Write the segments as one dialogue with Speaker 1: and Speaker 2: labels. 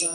Speaker 1: Hare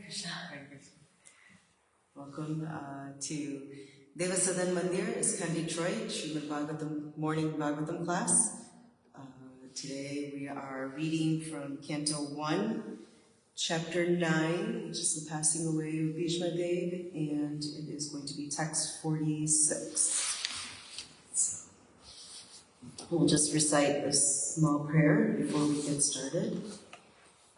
Speaker 1: Krishna. Hare Krishna. Welcome to Devasadan Mandir, ISKCON Detroit, Shrimadbhagavatam morning Bhagavatam class. Today we are reading from Canto 1, Chapter 9, which is the passing away of Bhishma Dev, and it is going to be text 46. So we'll just recite a small prayer before we get started.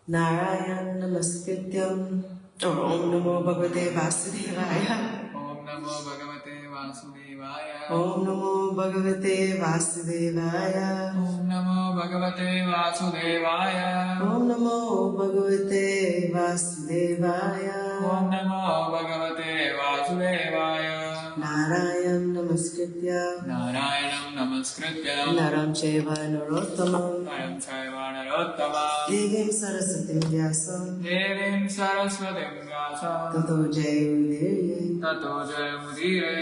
Speaker 1: Narayan Namaskrityam, or Om Namo Bhagavate Vasudevaya.
Speaker 2: Om Namo Bhagavate Vasudevaya.
Speaker 1: Om Namo Bhagavate Vasudevaya.
Speaker 2: Om Namo Bhagavate Vasudevaya.
Speaker 1: Om Namo Bhagavate Vasudevaya.
Speaker 2: Om Namo Bhagavate Vasudevaya.
Speaker 1: Narayan Namaskritya.
Speaker 2: Narayanam Namaskritya.
Speaker 1: Naram Cheva Narottamam.
Speaker 2: Naram Chaiva Narottamam.
Speaker 1: Devim Saraswatim Vyasam.
Speaker 2: Devim Saraswatim Vyasam.
Speaker 1: Tato Jayamudire.
Speaker 2: Tato Jayamudire.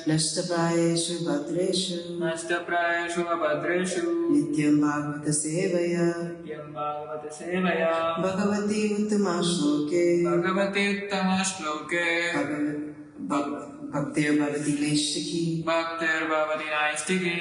Speaker 1: Nashtaprayeshu Bhadreshu.
Speaker 2: Nashtaprayeshu Abhadreshu.
Speaker 1: Nityam Bhagavata Sevaya.
Speaker 2: Nityam Bhagavata Sevaya.
Speaker 1: Bhagavati Uttama Shloke.
Speaker 2: Bhagavati Uttama Shloke.
Speaker 1: Bhaktir Bhavati Naishtiki.
Speaker 2: Bhaktir Bhavati Naishtiki.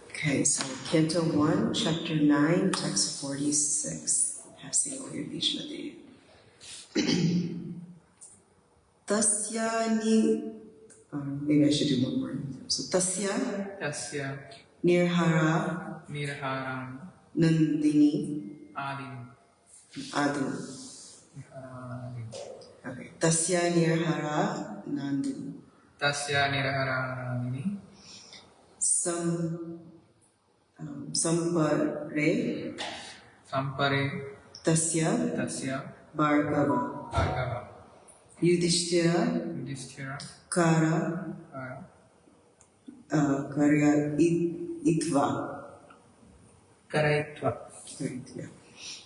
Speaker 1: Okay, so Canto 1, Chapter 9, Text 46, passing away of Bhishma Dev. Tasya maybe I should do one more. So Tasya Nirhara
Speaker 2: Nirharam
Speaker 1: Nandini
Speaker 2: Adini.
Speaker 1: Okay, Tasya Nirhara Nandini.
Speaker 2: Tasya Nirhara Nandini. Sampare Tasya Bhargava
Speaker 1: Yudhishthira Kara Karya Itva
Speaker 2: Karaitva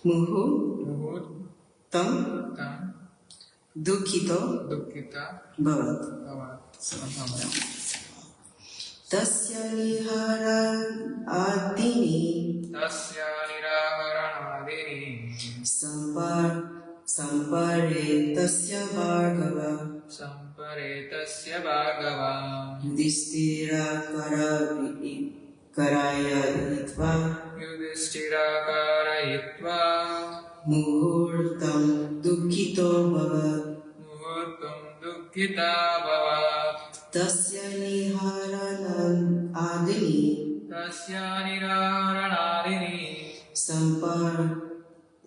Speaker 1: Muhu Tam Dukkito Bhavat. Tasya Nihara Adini Sampare Tasya Bhargava Yudhishthira Karaya Itva Muhurtam Dukkito Bhavat Tasya Nihara Adini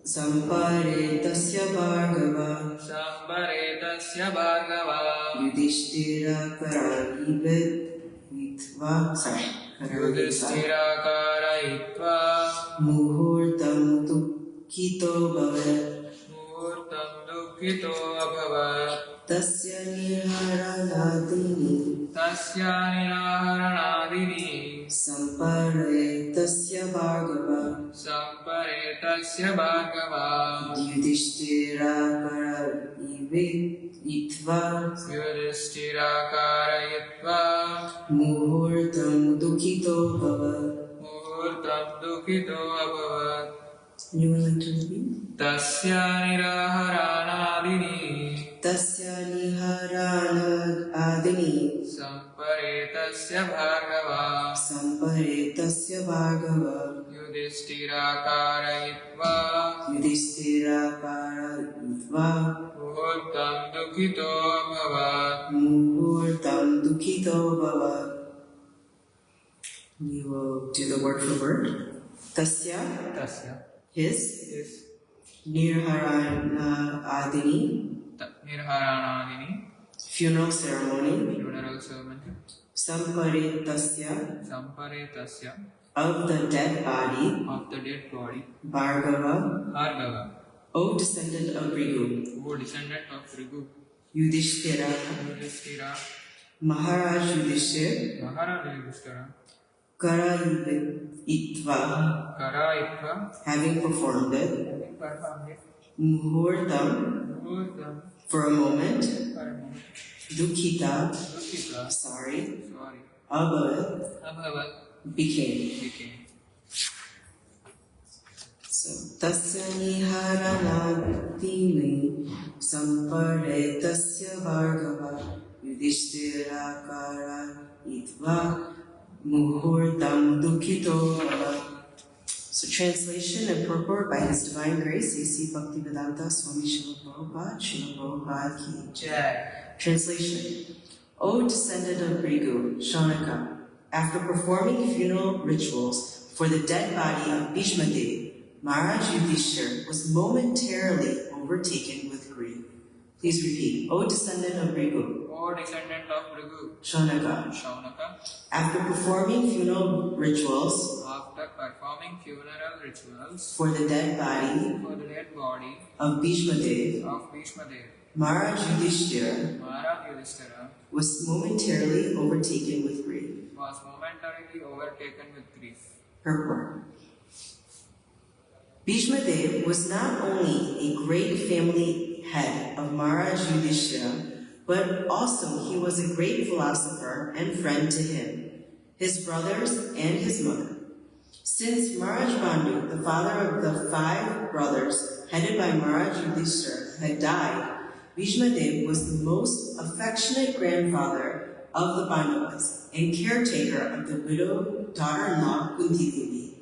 Speaker 1: Sampare Tasya Bhargava Yudhishthira Karayitva Muhurtam Dukkito Bhavat Tasya niharanadini Sampare tasya bhargava Yudhishthira karayitva Muhurtam dukhito abhavat. You would like to repeat? Tasya niharanadini Sampare tasya bhargava Yudhishthira karayitva Muhurtam dukhito abhavat. We will do the word for word. Tasya, his. Nirharanadini, funeral ceremony. Samparitasya, of the dead body. Bhargava, O descendant of Brigu. Yudhishthira, Maharaj Yudhishthira, Karayitva, having performed it. Muhurtam, for a moment. Dukhita, sorry. Abhavat, became. So, tasya niharanadini sampare tasya bhargava Yudhishthira karayitva Muhurtam dukhito abhavat. So translation and purport by His Divine Grace, A.C. Bhaktivedanta Swami Shrimadbhagavatam, Shrimadbhagavatam ki jai. Translation. O descendant of Brigu, Shaunaka, after performing funeral rituals for the dead body of Bhishma Dev, Maharaj Yudhishthira was momentarily overtaken with grief. Please repeat. O descendant of Brigu, Shaunaka, after performing funeral rituals for the dead body of Bhishma Dev, Maharaj Yudhishthira was momentarily overtaken with grief. Purport. Bhishma Dev was not only a great family head of Maharaj Yudhishthira, but also he was a great philosopher and friend to him, his brothers, and his mother. Since Maharaj Bandhu, the father of the 5 brothers headed by Maharaj Yudhishthira, had died, Bhishma Dev was the most affectionate grandfather of the Pandavas and caretaker of the widowed daughter-in-law Kunti Devi.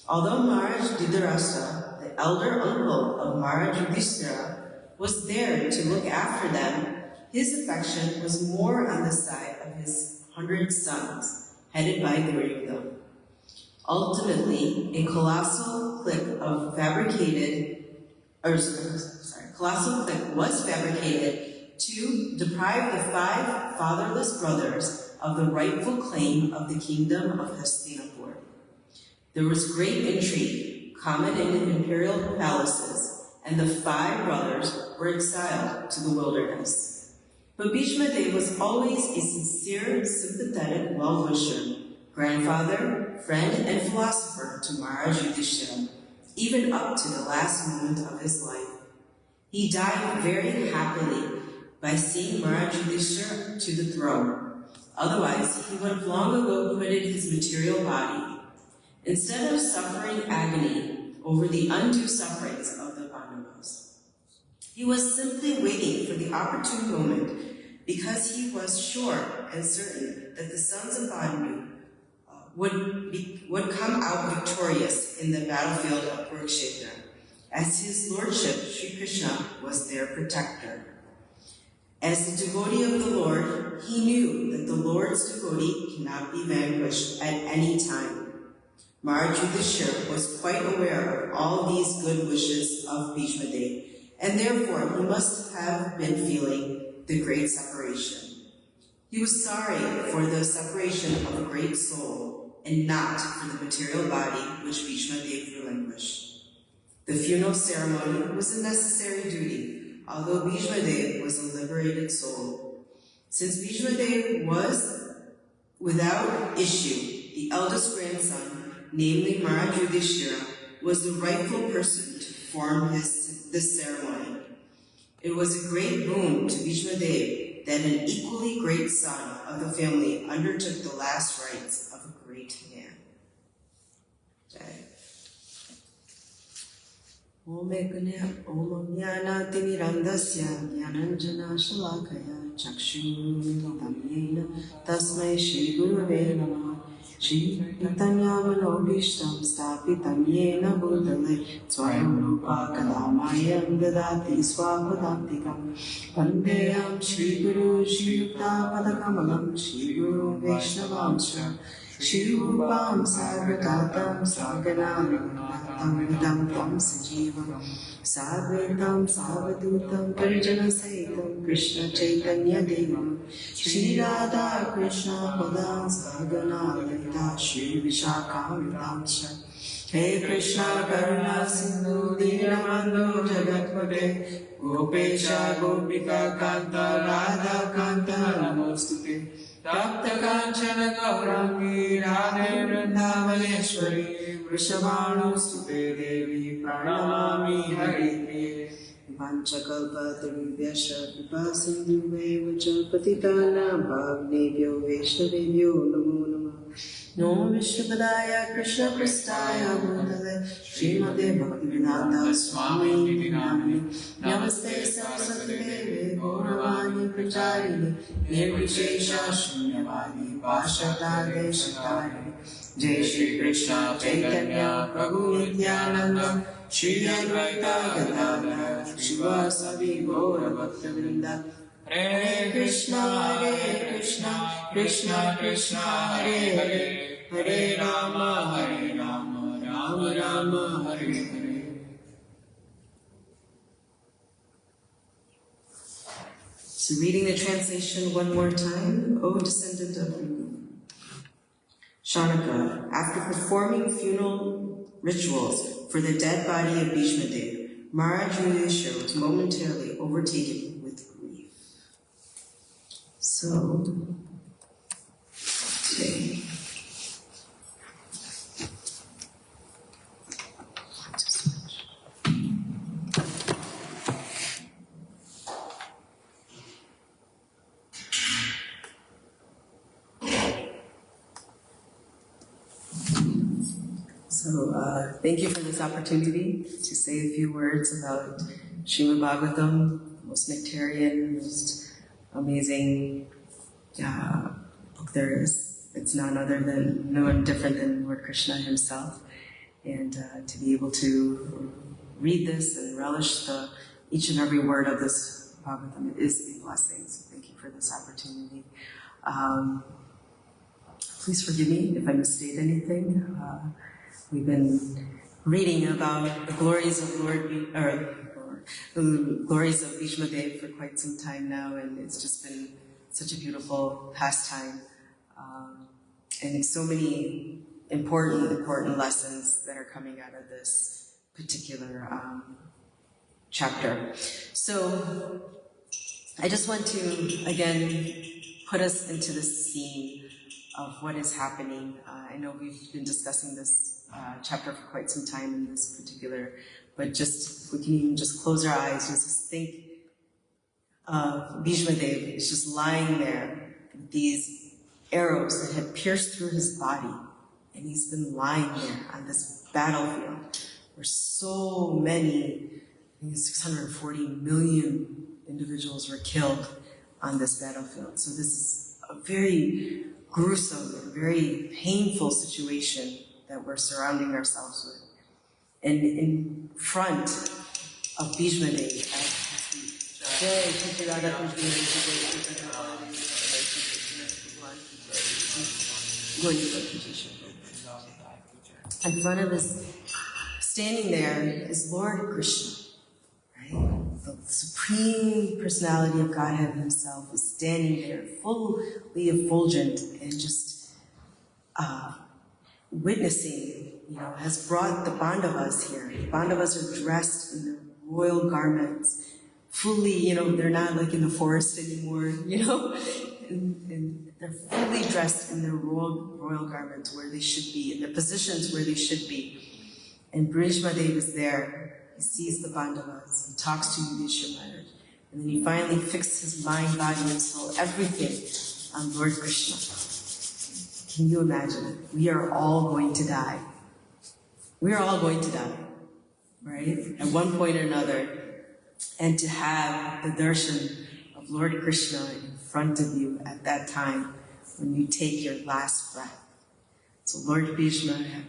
Speaker 1: Although Maharaj Dhritarashtra, the elder uncle of Maharaj Yudhishthira, was there to look after them, his affection was more on the side of his 100 sons, headed by Duryodhana. Ultimately, a colossal clique was fabricated to deprive the 5 fatherless brothers of the rightful claim of the kingdom of Hastinapur. There was great intrigue, common in imperial palaces, and the 5 brothers were exiled to the wilderness. But Bhishma Dev was always a sincere, sympathetic well-wisher, grandfather, friend, and philosopher to Maharaj Yudhishthira, even up to the last moment of his life. He died very happily by seeing Maharaj Yudhishthira to the throne. Otherwise, he would have long ago quitted his material body. Instead of suffering agony over the undue sufferings of the Pandavas, he was simply waiting for the opportune moment because he was sure and certain that the sons of Bandhu would come out victorious in the battlefield of Kurukshetra, as his lordship, Sri Krishna, was their protector. As the devotee of the Lord, he knew that the Lord's devotee cannot be vanquished at any time. Maharaj Yudhishthira was quite aware of all these good wishes of Bhishma Dev, and therefore he must have been feeling the great separation. He was sorry for the separation of a great soul, and not for the material body which Bhishma Dev relinquished. The funeral ceremony was a necessary duty, although Bhishmadev was a liberated soul. Since Bhishmadev was without issue, the eldest grandson, namely Maharaj Yudhishthira, was the rightful person to perform this ceremony. It was a great boon to Bhishmadev that an equally great son of the family undertook the last rites of a great man. Okay. Om Jnana Timirandasya Jnananjana Shalakaya Chakshuramitamyena Tasmai Shri Gurave Namah Shri Chaitanya Manobhishtam Stapitam Yena Bhutale Swayam Rupa Kadamayam Dadati Swapadantikam Vandeyam Shri Guru Shri Yukta Padakamalam Shri Guru Vaishnavamsha Shri Rupam Sarvatatam Saganam Vidam Tam Sajivam Sadvaitam Savadutam Parijana Saitam Krishna Chaitanya Devam Shri Radha Krishna Padam Sagana Lalita Shri Vishakam Hey Krishna Karuna Sindhu Dinamando Jagatpate Gopesha Gopika Kanta Radha Kanta Namostute Tapta Kanchana Gaurangi Radhe Vrindavaneshwari Vrishabhanostute Devi Pranamami Hare Vanchakalpatarubhyascha Kripa Sindhuve Vachapatitana Bhavnebhyo Vaishnavebhyo Namo Namah Namo Vishnupadaya Krishna Prastaya Bhutale Srimate Bhaktivedanta Swami Niti Namani Namaste Saraswati Devi Gauravani Pracharini Nirvishesha Shunyavadi Vashakade Shatarini Jai Shri Krishna Chaitanya Prabhu Nityananda Shri Advaita Gadadhara Shivasadi Gaura Bhaktivinoda Hare Krishna Krishna Krishna Hare Hare Hare Rama Rama Rama Hare Hare. So reading the translation one more time. O descendant of Bhrigu. Shanaka, after performing funeral rituals for the dead body of Bhishmadev, Maharaj Yudhishthira was momentarily overtaken with grief. So, today, thank you for this opportunity to say a few words about Shrimadbhagavatam, the most nectarian, most amazing book there is. It's no one different than Lord Krishna himself. And to be able to read this and relish each and every word of this Bhagavatam, it is a blessing. So thank you for this opportunity. Please forgive me if I misstate anything. We've been reading about the glories of the glories of Bhishmadev for quite some time now, and it's just been such a beautiful pastime, and so many important lessons that are coming out of this particular chapter. So I just want to again put us into the scene of what is happening. I know we've been discussing this chapter for quite some time in this particular, but just if we can even just close our eyes, just think of Bhishmadev is just lying there with these arrows that had pierced through his body, and he's been lying there on this battlefield where so many, I think 640 million individuals were killed on this battlefield. So this is a very gruesome and very painful situation that we're surrounding ourselves with. And in front of Bhishmadev, in front of us, standing there is Lord Krishna, right? The Supreme Personality of Godhead himself is standing there, fully effulgent and just witnessing, has brought the Pandavas here. The Pandavas are dressed in their royal garments, fully, they're not like in the forest anymore, and they're fully dressed in their royal garments where they should be, in their positions where they should be. And Shrimadbhagavatam is there. He sees the Pandavas, he talks to Yudhishthira Maharaj, and then he finally fixes his mind, body, and soul, everything on Lord Krishna. Can you imagine? We are all going to die. We are all going to die, right? At one point or another. And to have the darshan of Lord Krishna in front of you at that time when you take your last breath. So Lord Bhishma has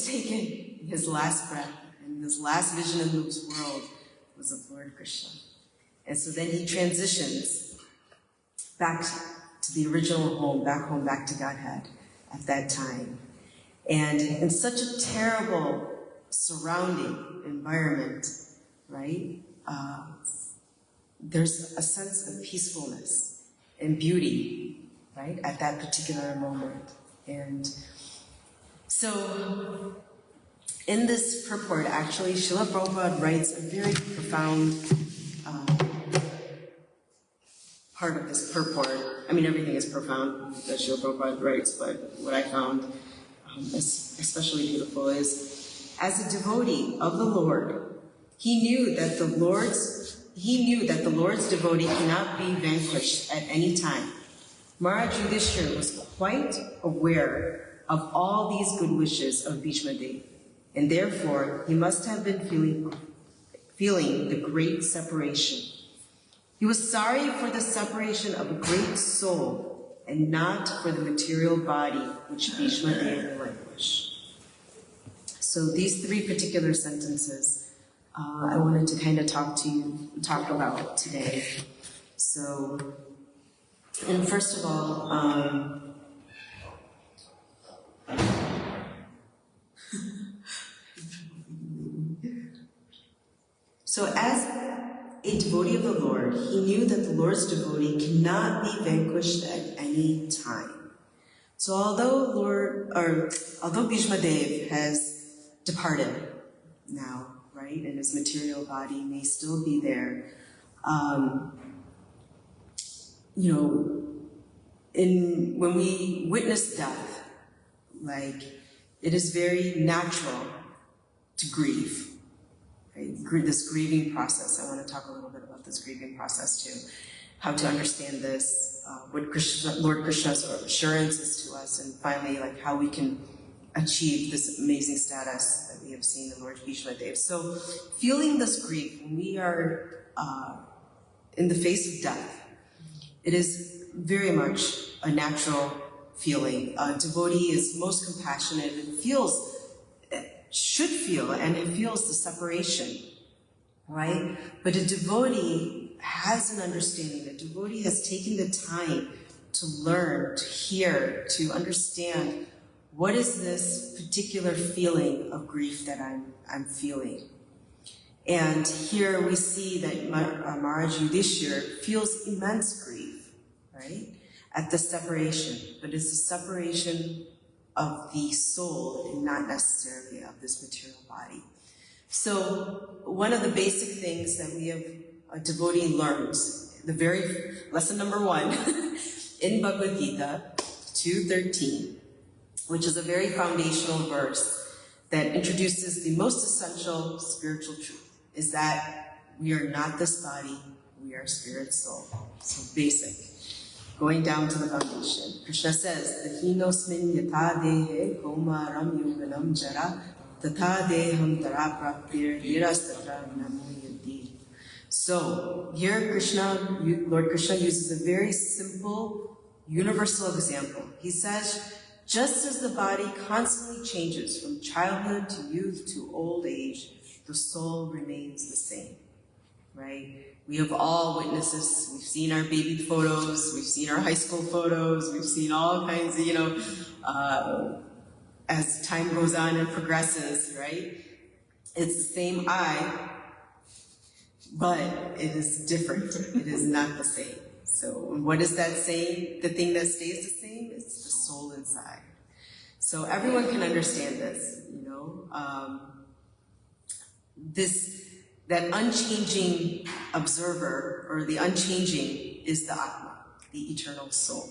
Speaker 1: taken his last breath, and his last vision in this world was of Lord Krishna. And so then he transitions back to the original home, back to Godhead at that time. And in such a terrible surrounding environment, right? There's a sense of peacefulness and beauty, right, at that particular moment. And so, in this purport, actually, Srila Prabhupada writes a very profound part of this purport. I mean, everything is profound that Srila Prabhupada writes, but what I found especially beautiful is, as a devotee of the Lord, he knew that the Lord's devotee cannot be vanquished at any time. Maharaj Yudhishthira was quite aware of all these good wishes of Bhishmadev, and therefore he must have been feeling the great separation. He was sorry for the separation of a great soul and not for the material body which Bhishmadev relinquished. So these three particular sentences I wanted to kind of talk about today. So, and first of all, so as a devotee of the Lord, he knew that the Lord's devotee cannot be vanquished at any time. So although Bhishmadev has departed now, right, and his material body may still be there, when we witness death, like, it is very natural to grieve. Right? This grieving process. I want to talk a little bit about this grieving process too. How to understand this, what Lord Krishna's assurance is to us, and finally, like, how we can achieve this amazing status that we have seen in Lord Bhishmadev. So, feeling this grief when we are in the face of death, it is very much a natural feeling. A devotee is most compassionate and should feel, and it feels the separation, right? But a devotee has an understanding. A devotee has taken the time to learn, to hear, to understand what is this particular feeling of grief that I'm feeling. And here we see that Maharaj Yudhishthira feels immense grief, right, at the separation, but it's a separation of the soul and not necessarily of this material body. So one of the basic things that a devotee learns, lesson number 1 in Bhagavad Gita 2:13, which is a very foundational verse that introduces the most essential spiritual truth, is that we are not this body, we are spirit soul. So basic. Going down to the foundation, Krishna says, "Hinosmin yatha dehe kaumaram yoganam jara, tatha deham tara praptir nirastatra namayati." So here Lord Krishna uses a very simple, universal example. He says, just as the body constantly changes from childhood to youth to old age, the soul remains the same, right? We have all witnessed this. We've seen our baby photos, we've seen our high school photos, we've seen all kinds of, as time goes on and progresses, right? It's the same I, but it is different. It is not the same. So what is that saying? The thing that stays the same is the soul inside. So everyone can understand this, that unchanging observer, or the unchanging, is the Atma, the eternal soul.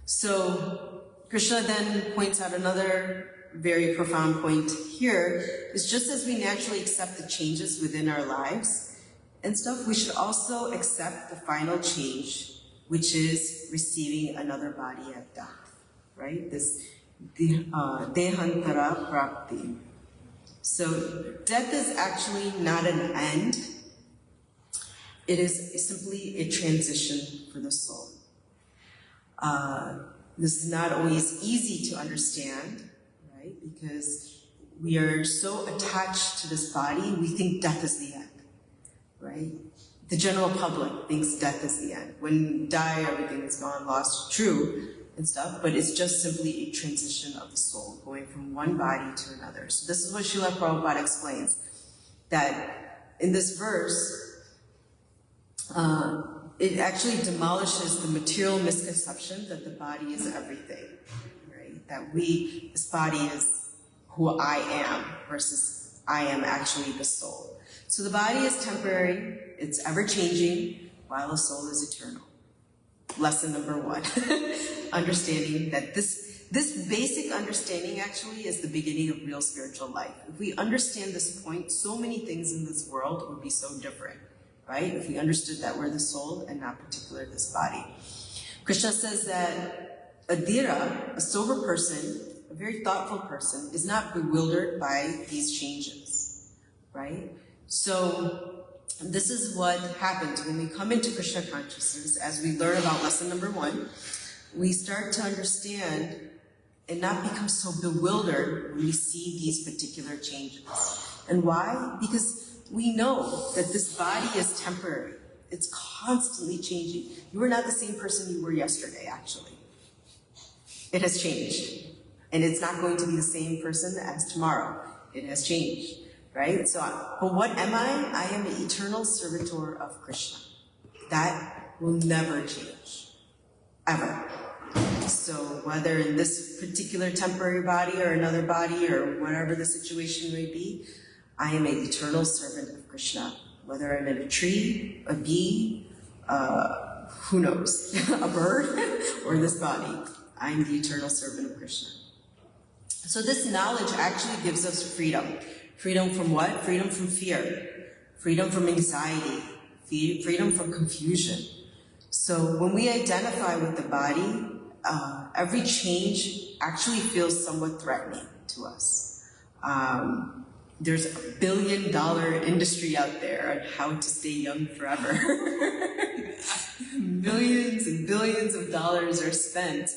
Speaker 1: So Krishna then points out another very profound point here, is just as we naturally accept the changes within our lives and stuff, we should also accept the final change, which is receiving another body at death, right? This dehantara prapti. So death is actually not an end. It is simply a transition for the soul. This is not always easy to understand, right? Because we are so attached to this body, we think death is the end, right? The general public thinks death is the end. When you die, everything is gone, lost, true, and stuff, but it's just simply a transition of the soul, going from one body to another. So this is what Srila Prabhupada explains, that in this verse, it actually demolishes the material misconception that the body is everything, right? That this body is who I am versus I am actually the soul. So the body is temporary, it's ever-changing, while the soul is eternal. Lesson number 1, understanding that this basic understanding actually is the beginning of real spiritual life. If we understand this point, so many things in this world would be so different, right? If we understood that we're the soul and not particularly this body. Krishna says that a dhira, a sober person, a very thoughtful person, is not bewildered by these changes, right? So this is what happens when we come into Krishna consciousness. As we learn about lesson number 1, we start to understand and not become so bewildered when we see these particular changes. And why? Because we know that this body is temporary. It's constantly changing. You are not the same person you were yesterday, actually. It has changed. And it's not going to be the same person as tomorrow. It has changed. Right? So, but what am I? I am an eternal servitor of Krishna. That will never change. Ever. So whether in this particular temporary body or another body or whatever the situation may be, I am an eternal servant of Krishna. Whether I'm in a tree, a bee, who knows, a bird, or this body, I'm the eternal servant of Krishna. So this knowledge actually gives us freedom. Freedom from what? Freedom from fear. Freedom from anxiety. Freedom from confusion. So when we identify with the body, every change actually feels somewhat threatening to us. There's a $1 billion industry out there on how to stay young forever. Millions and billions of dollars are spent,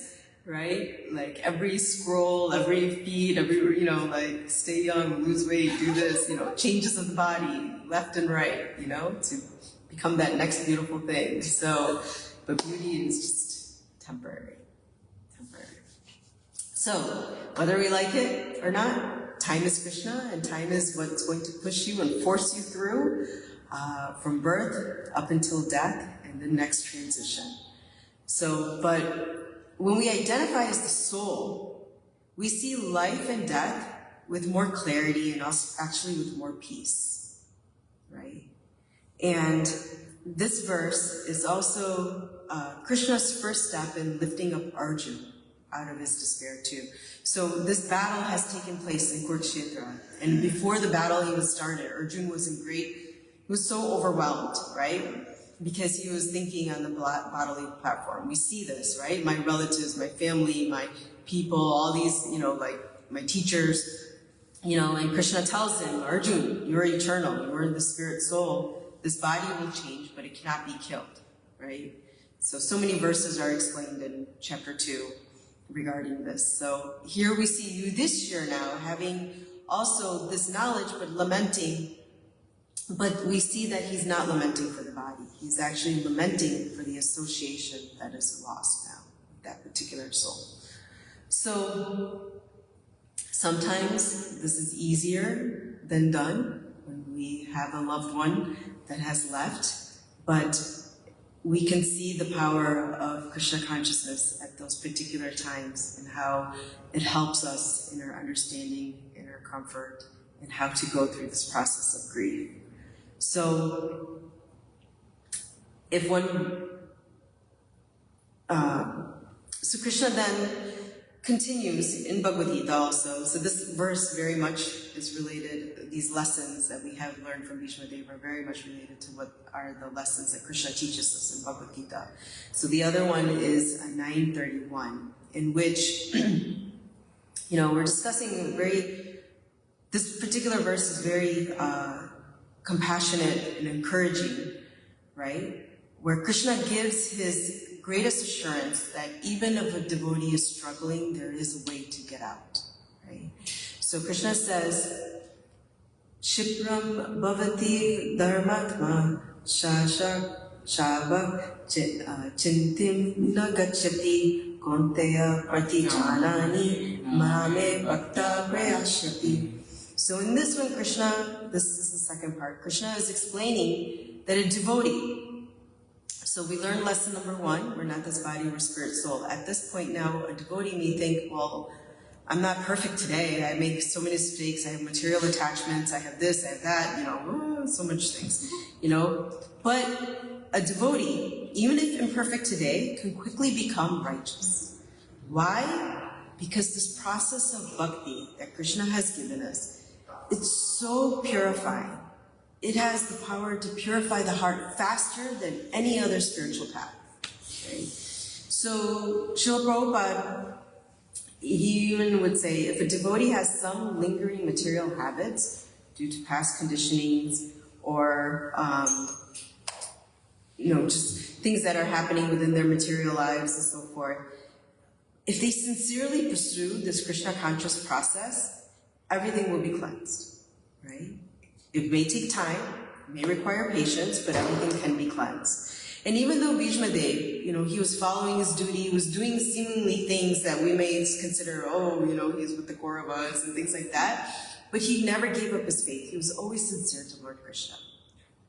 Speaker 1: right? Like every scroll, every feed, like stay young, lose weight, do this, changes of the body, left and right, to become that next beautiful thing. So, but beauty is just temporary. So, whether we like it or not, time is Krishna, and time is what's going to push you and force you through from birth up until death and the next transition. So, but when we identify as the soul, we see life and death with more clarity and also actually with more peace, right? And this verse is also Krishna's first step in lifting up Arjuna out of his despair too. So this battle has taken place in Kurukshetra, and before the battle even started, Arjuna was he was so overwhelmed, right? Because he was thinking on the bodily platform. We see this, right? My relatives, my family, my people, all these, like my teachers, and Krishna tells him, Arjuna, you're eternal, you're the spirit soul. This body will change, but it cannot be killed, right? So many verses are explained in chapter 2 regarding this. So here we see Yudhishthira now having also this knowledge, but lamenting. But we see that he's not lamenting for the body. He's actually lamenting for the association that is lost now, that particular soul. So sometimes this is easier than done when we have a loved one that has left, but we can see the power of Krishna consciousness at those particular times and how it helps us in our understanding, in our comfort, and how to go through this process of grief. So, if one, so Krishna then continues in Bhagavad Gita also. So this verse very much is related, these lessons that we have learned from Bhishma Deva are very much related to what are the lessons that Krishna teaches us in Bhagavad Gita. So the other one is 931, in which, we're discussing this particular verse is very compassionate and encouraging, right? Where Krishna gives his greatest assurance that even if a devotee is struggling, there is a way to get out, right? So Krishna says, Shipram bhavati dharmatma shabak chintim nagachati konteya pratijanani mame bhakta prayashati. So in this one, Krishna, this is the second part, Krishna is explaining that a devotee, so we learned lesson number 1, we're not this body, we're spirit, soul. At this point now, a devotee may think, well, I'm not perfect today, I make so many mistakes, I have material attachments, I have this, I have that, so much things, But a devotee, even if imperfect today, can quickly become righteous. Why? Because this process of bhakti that Krishna has given us, it's so purifying. It has the power to purify the heart faster than any other spiritual path. Okay? So, Srila Prabhupada, he even would say, if a devotee has some lingering material habits due to past conditionings or, just things that are happening within their material lives and so forth, if they sincerely pursue this Krishna conscious process, everything will be cleansed, right? It may take time, it may require patience, but everything can be cleansed. And even though Bhishma Dev, he was following his duty, he was doing seemingly things that we may consider, he's with the Kauravas and things like that, but he never gave up his faith. He was always sincere to Lord Krishna,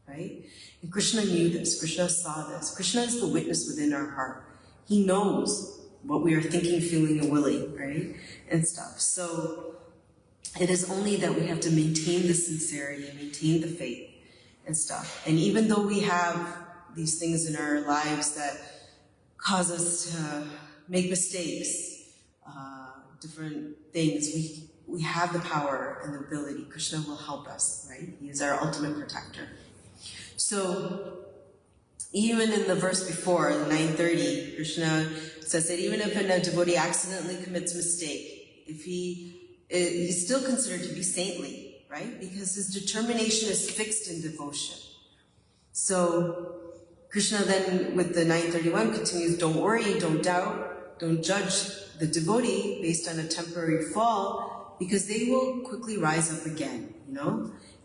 Speaker 1: right? And Krishna knew this, Krishna saw this. Krishna is the witness within our heart. He knows what we are thinking, feeling, and willing, right? And stuff. So, it is only that we have to maintain the sincerity and maintain the faith and stuff. And even though we have these things in our lives that cause us to make mistakes, different things, we have the power and the ability. Krishna will help us, right? He is our ultimate protector. So, even in the verse before, 930, Krishna says that even if a devotee accidentally commits a mistake, if he's still considered to be saintly, right? Because his determination is fixed in devotion. So Krishna then, with the 931, continues, don't worry, don't doubt, don't judge the devotee based on a temporary fall, because they will quickly rise up again,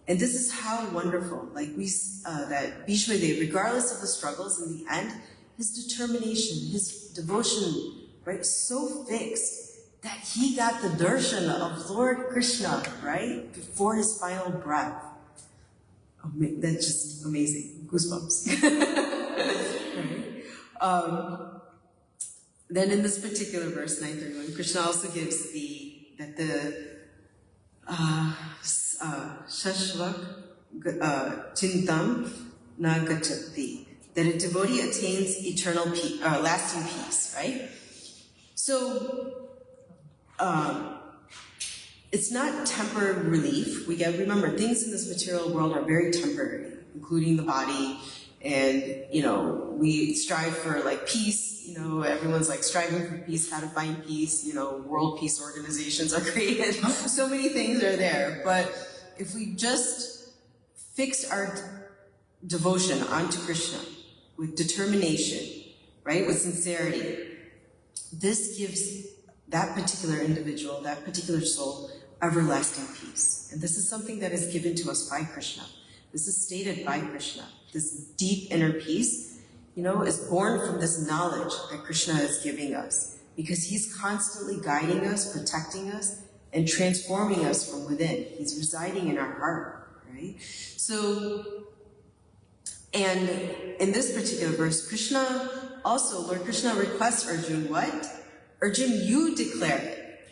Speaker 1: And this is how wonderful, that Bhishma Dev, regardless of the struggles in the end, his determination, his devotion, right, so fixed, that he got the darshan of Lord Krishna, right, before his final breath. Oh, that's just amazing. Goosebumps. Right? Then in this particular verse, 931, Krishna also gives Shashvak Chintam Nagachati, that a devotee attains eternal peace, lasting peace, right? So, it's not temporary relief. Remember, things in this material world are very temporary, including the body, and, we strive for, peace, everyone's, striving for peace, how to find peace, world peace organizations are created, so many things are there, but if we just fix our devotion onto Krishna with determination, right, with sincerity, this gives that particular individual, that particular soul, everlasting peace. And this is something that is given to us by Krishna. This is stated by Krishna. This deep inner peace, is born from this knowledge that Krishna is giving us, because he's constantly guiding us, protecting us, and transforming us from within. He's residing in our heart, right? So, and in this particular verse, Lord Krishna requests Arjuna what? Arjuna, you declare it,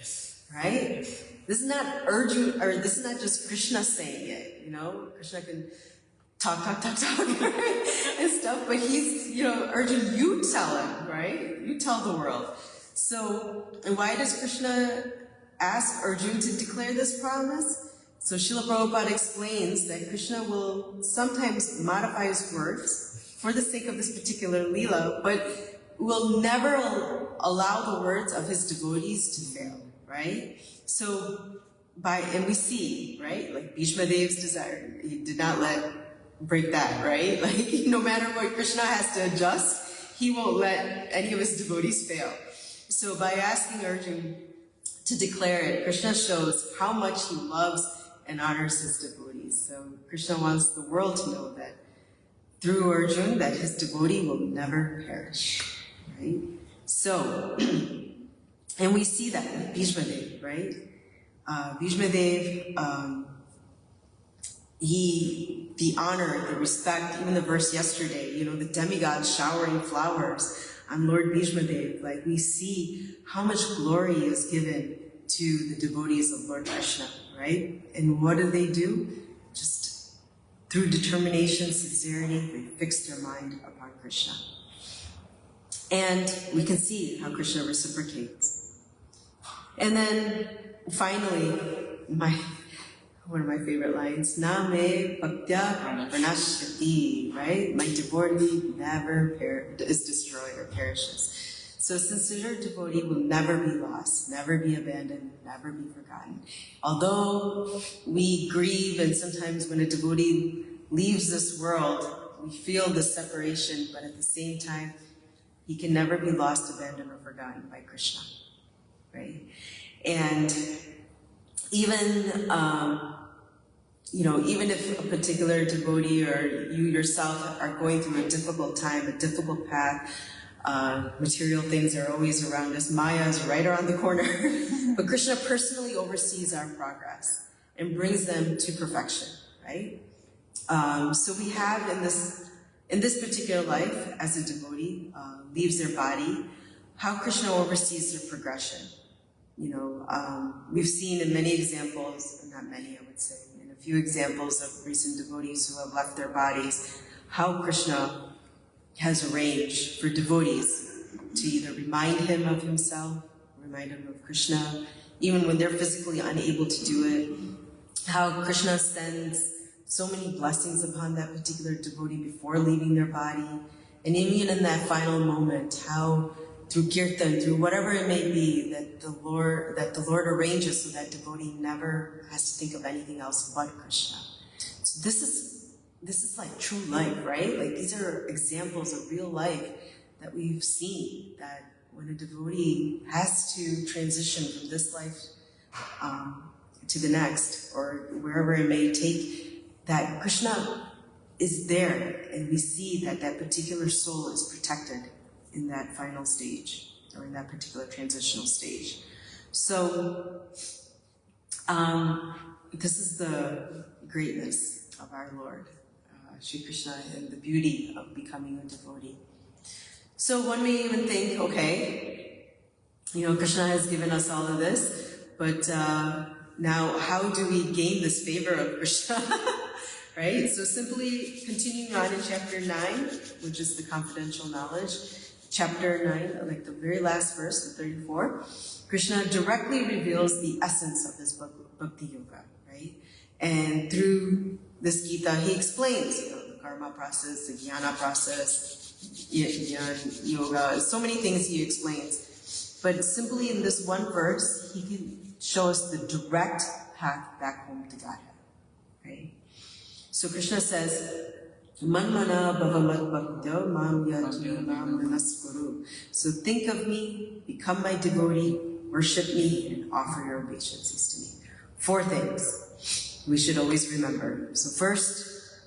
Speaker 1: right? This is not Arjuna, or this is not just Krishna saying it, you know? Krishna can talk, right? And stuff, but he's, you know, Arjuna, you tell him, right? You tell the world. So, and why does Krishna ask Arjuna to declare this promise? So Srila Prabhupada explains that Krishna will sometimes modify his words for the sake of this particular Leela, but will never allow the words of his devotees to fail, right? So, and we see, right, like Bhishma Dev's desire, he did not break that, right? Like, no matter what Krishna has to adjust, he won't let any of his devotees fail. So by asking Arjuna to declare it, Krishna shows how much he loves and honors his devotees. So Krishna wants the world to know that through Arjuna, that his devotee will never perish, right? So, and we see that with Bhishma Dev, right? Bhishma Dev, the honor, the respect, even the verse yesterday, you know, the demigods showering flowers on Lord Bhishma Dev, like we see how much glory is given to the devotees of Lord Krishna, right? And what do? Just through determination, sincerity, they fix their mind upon Krishna. And we can see how Krishna reciprocates. And then finally, one of my favorite lines, Na me bhaktya pranashyati, right? My devotee never is destroyed or perishes. So sincere devotee will never be lost, never be abandoned, never be forgotten. Although we grieve, and sometimes when a devotee leaves this world, we feel the separation, but at the same time, he can never be lost, abandoned, or forgotten by Krishna, right? And even, even if a particular devotee or you yourself are going through a difficult time, a difficult path, material things are always around us. Maya is right around the corner. But Krishna personally oversees our progress and brings them to perfection, right? So we have in this particular life, as a devotee leaves their body, how Krishna oversees their progression. We've seen in many examples, not many, I would say, in a few examples of recent devotees who have left their bodies, how Krishna has arranged for devotees to either remind him of himself, remind him of Krishna, even when they're physically unable to do it, how Krishna sends so many blessings upon that particular devotee before leaving their body, and even in that final moment, how through kirtan, through whatever it may be, that the Lord arranges so that devotee never has to think of anything else but Krishna. So this is like true life, right? Like these are examples of real life that we've seen, that when a devotee has to transition from this life to the next, or wherever it may take, that Krishna is there, and we see that that particular soul is protected in that final stage, or in that particular transitional stage. So, this is the greatness of our Lord, Shri Krishna, and the beauty of becoming a devotee. So one may even think, okay, Krishna has given us all of this, but now how do we gain this favor of Krishna? Right? So simply continuing on in chapter 9, which is the confidential knowledge, chapter 9, like the very last verse, the 34, Krishna directly reveals the essence of this bhakti yoga, right? And through this Gita, he explains, the karma process, the jnana process, jnana yoga, so many things he explains. But simply in this one verse, he can show us the direct path back home to Godhead, right? So Krishna says, Manmana bhavamat bhakta mam yajna mam namaskuru. So think of me, become my devotee, worship me, and offer your obeisances to me. 4 things we should always remember. So first,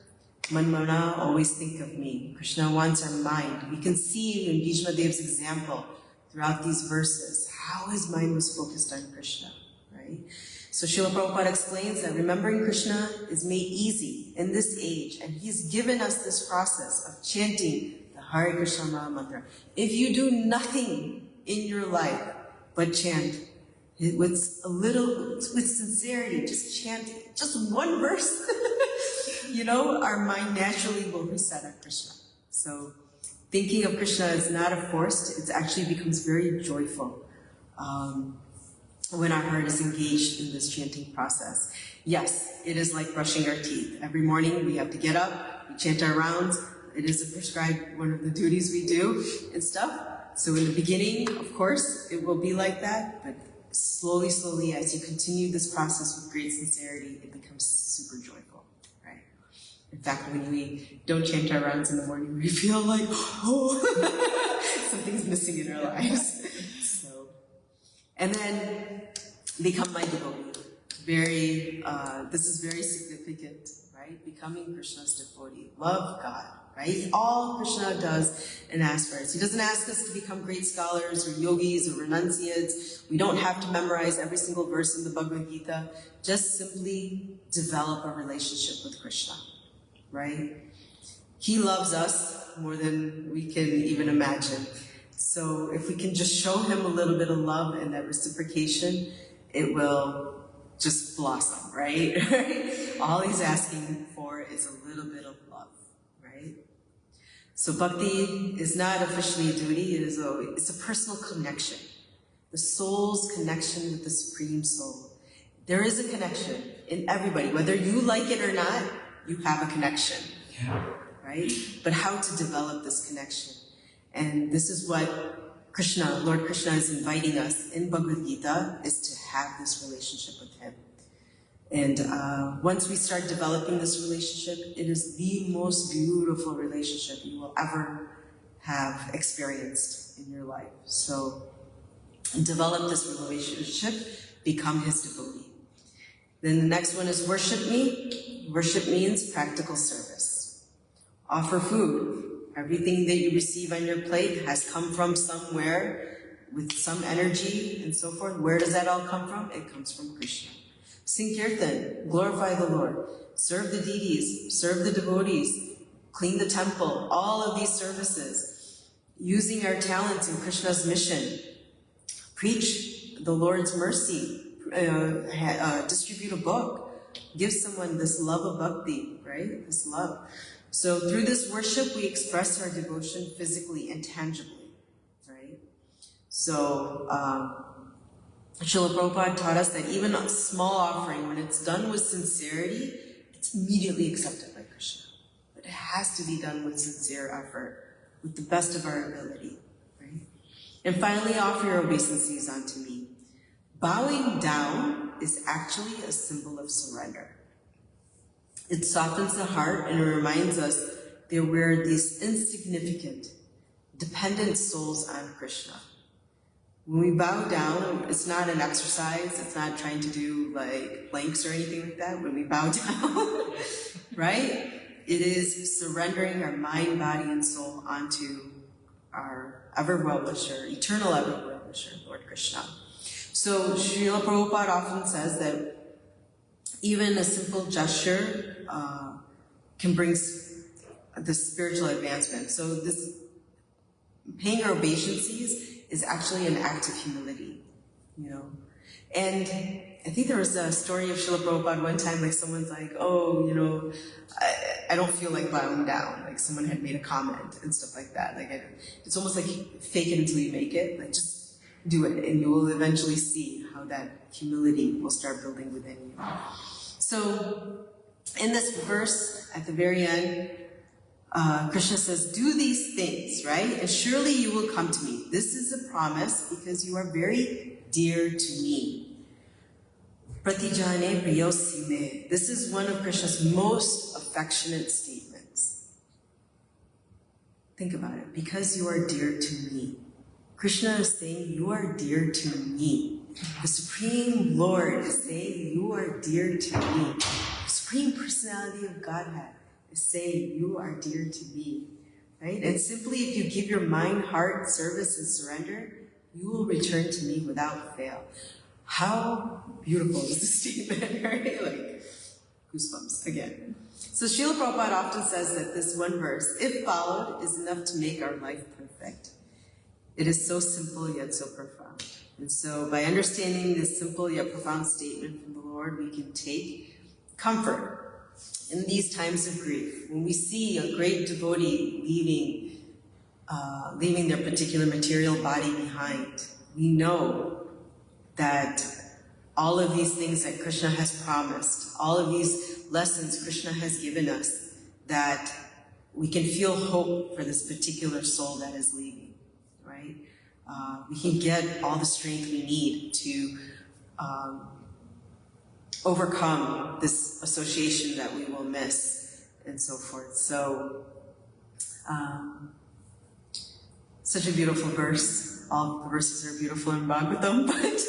Speaker 1: Manmana, always think of me. Krishna wants our mind. We can see in Bhishma Dev's example throughout these verses how his mind was focused on Krishna, right? So Srila Prabhupada explains that remembering Krishna is made easy in this age, and he's given us this process of chanting the Hare Krishna Maha Mantra. If you do nothing in your life but chant with sincerity, just chanting, just one verse, our mind naturally will reset on Krishna. So thinking of Krishna is not a force, it actually becomes very joyful when our heart is engaged in this chanting process. Yes, it is like brushing our teeth. Every morning we have to get up, we chant our rounds. It is a prescribed one of the duties we do and stuff. So in the beginning, of course, it will be like that, but slowly, slowly, as you continue this process with great sincerity, it becomes super joyful, right? In fact, when we don't chant our rounds in the morning, we feel like, oh, something's missing in our lives. And then become my devotee. This is very significant, right? Becoming Krishna's devotee. Love God, right? All Krishna does and asks for us. He doesn't ask us to become great scholars or yogis or renunciates. We don't have to memorize every single verse in the Bhagavad Gita. Just simply develop a relationship with Krishna, right? He loves us more than we can even imagine. So if we can just show him a little bit of love and that reciprocation, it will just blossom, right? All he's asking for is a little bit of love, right? So bhakti is not officially a duty, it's a personal connection. The soul's connection with the Supreme Soul. There is a connection in everybody. Whether you like it or not, you have a connection, right? But how to develop this connection? And this is what Lord Krishna is inviting us in Bhagavad Gita, is to have this relationship with him. And once we start developing this relationship, it is the most beautiful relationship you will ever have experienced in your life. So develop this relationship, become his devotee. Then the next one is worship me. Worship means practical service. Offer food. Everything that you receive on your plate has come from somewhere with some energy and so forth. Where does that all come from? It comes from Krishna. Sing kirtan, glorify the Lord, serve the deities, serve the devotees, clean the temple, all of these services, using our talents in Krishna's mission, preach the Lord's mercy, distribute a book, give someone this love of bhakti, right? This love. So through this worship, we express our devotion physically and tangibly, right? So Srila Prabhupada taught us that even a small offering, when it's done with sincerity, it's immediately accepted by Krishna. But it has to be done with sincere effort, with the best of our ability, right? And finally, offer your obeisances unto me. Bowing down is actually a symbol of surrender. It softens the heart and it reminds us that we're these insignificant, dependent souls on Krishna. When we bow down, it's not an exercise, it's not trying to do like planks or anything like that. When we bow down, right? It is surrendering our mind, body, and soul onto our ever-well-wisher, eternal ever-well-wisher, Lord Krishna. So Srila Prabhupada often says that even a simple gesture can bring this spiritual advancement. So this paying our obeisances is actually an act of humility, And I think there was a story of Srila Prabhupada one time, like someone's like, oh, I don't feel like bowing down. Like someone had made a comment and stuff like that. Like it's almost like fake it until you make it. Like just do it and you will eventually see how that humility will start building within you. So in this verse at the very end, Krishna says, do these things, right? And surely you will come to me. This is a promise because you are very dear to me. Pratijane priyosime. This is one of Krishna's most affectionate statements. Think about it. Because you are dear to me. Krishna is saying, you are dear to me. The Supreme Lord is saying, you are dear to me. The Supreme Personality of Godhead is saying, you are dear to me, right? And simply if you give your mind, heart, service, and surrender, you will return to me without fail. How beautiful is this statement, right? Like, goosebumps again. So Srila Prabhupada often says that this one verse, if followed, is enough to make our life perfect. It is so simple yet so profound. And so by understanding this simple yet profound statement from the Lord, we can take comfort in these times of grief. When we see a great devotee leaving their particular material body behind, we know that all of these things that Krishna has promised, all of these lessons Krishna has given us, that we can feel hope for this particular soul that is leaving, right? We can get all the strength we need to overcome this association that we will miss, and so forth. So, such a beautiful verse. All the verses are beautiful in Bhagavatam, but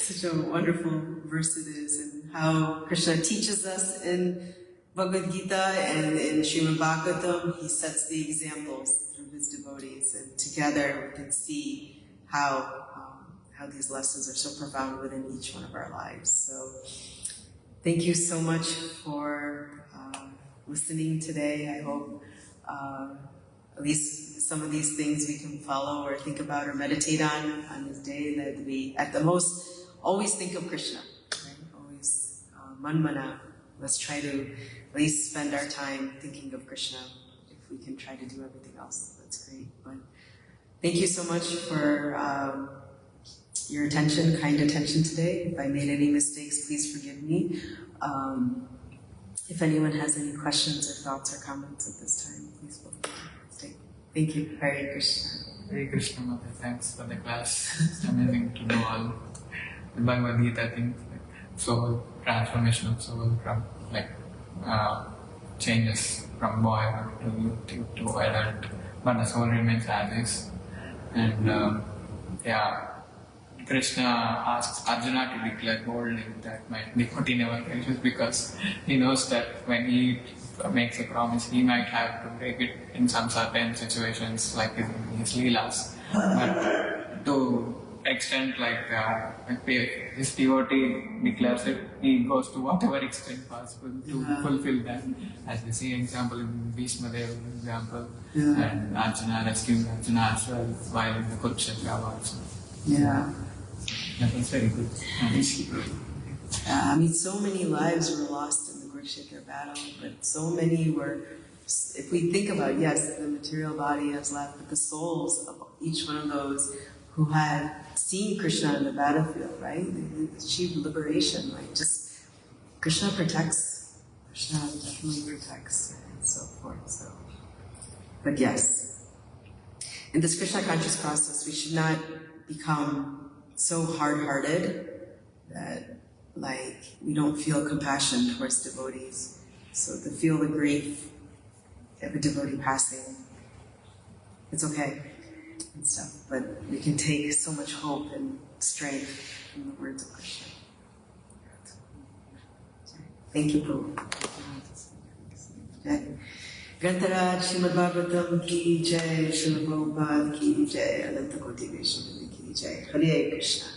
Speaker 1: such a wonderful verse it is, and how Krishna teaches us in Bhagavad Gita and in Shrimadbhagavatam. He sets the examples through his devotees, and together we can see how these lessons are so profound within each one of our lives. So thank you so much for listening today. I hope at least some of these things we can follow or think about or meditate on this day, that we, at the most, always think of Krishna, right? Always manmana. Let's try to at least spend our time thinking of Krishna. If we can try to do everything else, that's great. But thank you so much for your attention, kind attention today. If I made any mistakes, please forgive me. If anyone has any questions or thoughts or comments at this time, please feel free to stay. Thank you. Hare Krishna.
Speaker 2: Hare Krishna, Mother. Thanks for the class. It's amazing to know all the Bhagavad Gita things, like soul, transformation of soul from changes from boy to youth to adult, but the soul remains as is. And Krishna asks Arjuna to declare boldly that my devotee never perishes, because he knows that when he makes a promise, he might have to break it in some certain situations, like in his leelas. But to extent his devotee declares it, he goes to whatever extent possible to fulfill that. As we see example in Bhishma Deva, example, and Arjuna rescuing Arjuna as well while in the Kurukshetra also.
Speaker 1: Yeah.
Speaker 2: That was very good.
Speaker 1: I mean, so many lives were lost in the Kurukshetra battle, but so many were, if we think about, yes, the material body has left, but the souls of each one of those who had seen Krishna in the battlefield, right? They achieved liberation, like just Krishna protects. Krishna definitely protects, and so forth. So, but yes, in this Krishna conscious process, we should not become so hard-hearted that we don't feel compassion towards devotees. So to feel the grief of a devotee passing, it's okay and stuff, but we can take so much hope and strength from the words of Krishna. Thank you, Prabhu. Jai. Grantaraj Shrimadbhagavatam ki jai, Shrimad Prabhupada ki jai, Ananta Koti Vaishnava ki jai. Hare Krishna.